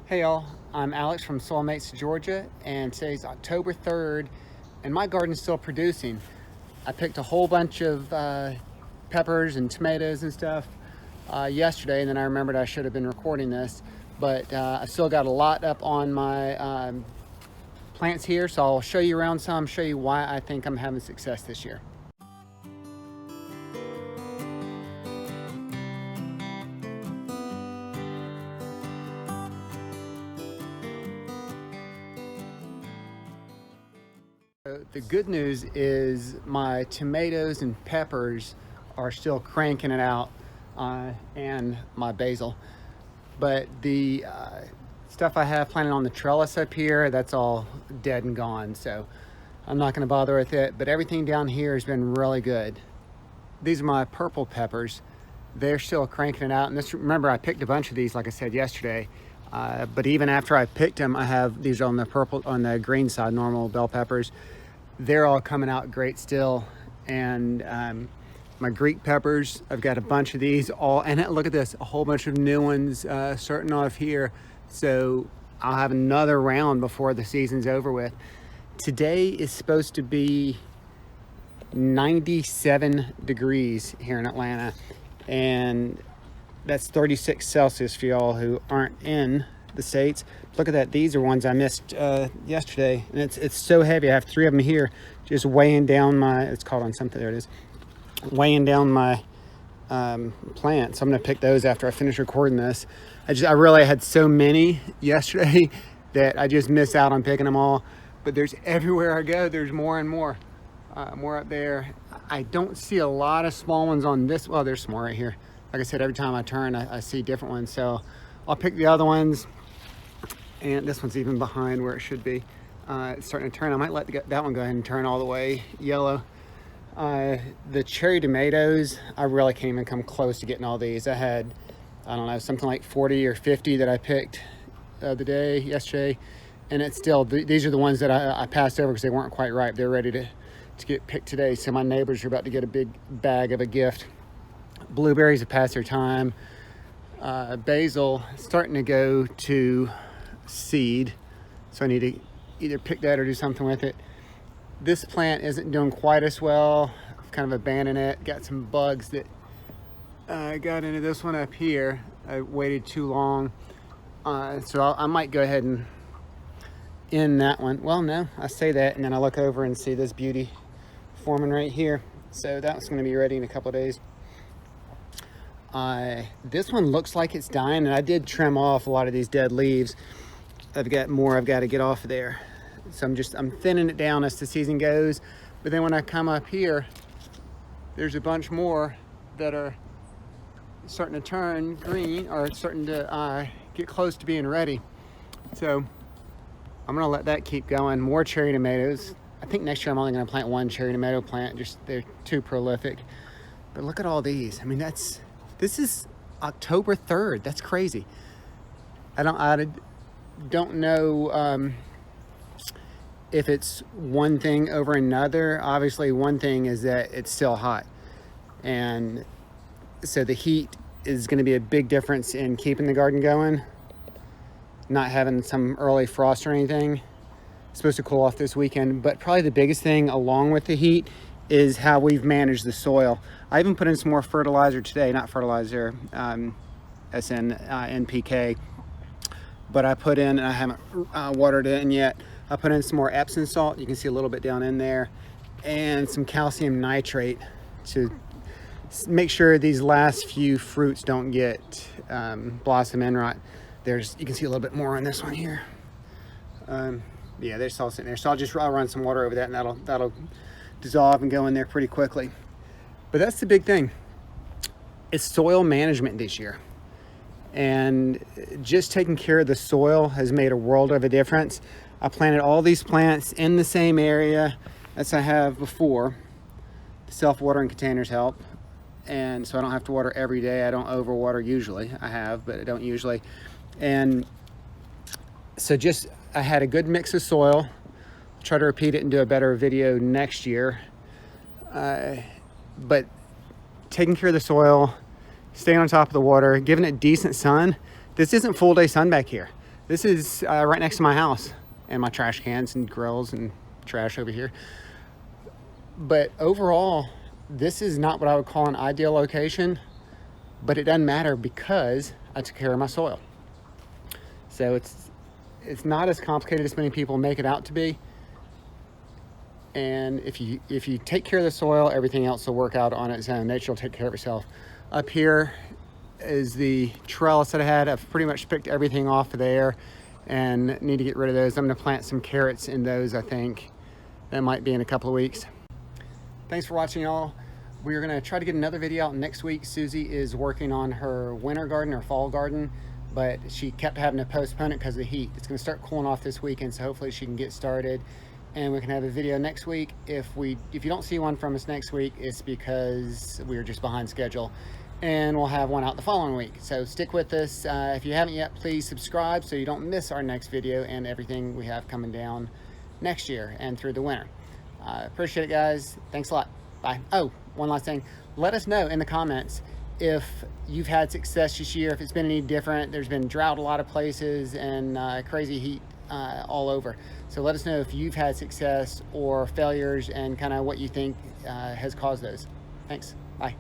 Hey y'all, I'm Alex from Soilmates, Georgia, and today's October 3rd, and my garden's still producing. I picked a whole bunch of peppers and tomatoes and stuff yesterday, and then I remembered I should have been recording this, but I still got a lot up on my plants here, so I'll show you around some, show you why I think I'm having success this year. The good news is my tomatoes and peppers are still cranking it out, and my basil. But the stuff I have planted on the trellis up here, that's all dead and gone, so I'm not going to bother with it. But everything down here has been really good. These are my purple peppers. They're still cranking it out. And this, remember, I picked a bunch of these, like I said yesterday. But even after I picked them, I have these on the purple, on the green side, normal bell peppers. They're all coming out great still. And my Greek peppers, I've got a bunch of these all, and look at this, a whole bunch of new ones starting off here. So I'll have another round before the season's over with. Today is supposed to be 97 degrees here in Atlanta, and that's 36 Celsius for y'all who aren't in the States. Look at that. These are ones I missed yesterday, and it's so heavy. I have 3 of them here just weighing down my, it's caught on something, there it is, weighing down my plant. So I'm gonna pick those after I finish recording this. I really had so many yesterday that I just missed out on picking them all, but there's everywhere I go, there's more and more. More up there. I don't see a lot of small ones on this. Well, there's some more right here. Like I said, every time I turn, I see different ones. So I'll pick the other ones. And this one's even behind where it should be. It's starting to turn. I might let that one go ahead and turn all the way yellow. The cherry tomatoes, I really can't even come close to getting all these. I had, I don't know, something like 40 or 50 that I picked yesterday. And it's still, these are the ones that I passed over because they weren't quite ripe. They're ready to get picked today. So my neighbors are about to get a big bag of a gift. Blueberries have passed their time. Basil starting to go to seed, so I need to either pick that or do something with it. This plant isn't doing quite as well. I've kind of abandoned it. Got some bugs that got into this one up here. I waited too long, so I might go ahead and end that one. Well, no, I say that and then I look over and see this beauty forming right here. So that's going to be ready in a couple of days. This one looks like it's dying, and I did trim off a lot of these dead leaves. I've got more I've got to get off of there. So I'm thinning it down as the season goes. But then when I come up here, there's a bunch more that are starting to turn green, or starting to get close to being ready. So I'm gonna let that keep going. More cherry tomatoes. I think next year I'm only gonna plant one cherry tomato plant, just they're too prolific. But look at all these. I mean, this is October 3rd. That's crazy. I don't know if it's one thing over another. Obviously, one thing is that it's still hot. And so the heat is gonna be a big difference in keeping the garden going. Not having some early frost or anything. It's supposed to cool off this weekend, but probably the biggest thing along with the heat is how we've managed the soil. I even put in some more fertilizer today, not fertilizer, as in NPK, but I put in, and I haven't watered it in yet, I put in some more Epsom salt, you can see a little bit down in there, and some calcium nitrate to make sure these last few fruits don't get blossom end rot. You can see a little bit more on this one here. Yeah, they're all sitting there. So I'll run some water over that, and that'll dissolve and go in there pretty quickly. But that's the big thing. It's soil management this year. And just taking care of the soil has made a world of a difference. I planted all these plants in the same area as I have before. The self-watering containers help. And so I don't have to water every day. I don't overwater usually. I have, but I don't usually. And so I had a good mix of soil. Try to repeat it and do a better video next year. But taking care of the soil, staying on top of the water, giving it decent sun. This isn't full day sun back here. This is right next to my house and my trash cans and grills and trash over here. But overall, this is not what I would call an ideal location, but it doesn't matter because I took care of my soil. So it's not as complicated as many people make it out to be. And if you take care of the soil, everything else will work out on its own. Nature will take care of itself. Up here is the trellis that I had. I've pretty much picked everything off of there and need to get rid of those. I'm gonna plant some carrots in those, I think. That might be in a couple of weeks. Thanks for watching, y'all. We're gonna try to get another video out next week. Susie is working on her winter garden or fall garden, but she kept having to postpone it because of the heat. It's gonna start cooling off this weekend, so hopefully she can get started and we can have a video next week. If you don't see one from us next week, it's because we're just behind schedule, and we'll have one out the following week. So stick with us. If you haven't yet, please subscribe so you don't miss our next video and everything we have coming down next year and through the winter. Appreciate it, guys. Thanks a lot. Bye. Oh, one last thing. Let us know in the comments if you've had success this year, if it's been any different. There's been drought a lot of places and crazy heat all over. So let us know if you've had success or failures and kind of what you think has caused those. Thanks. Bye.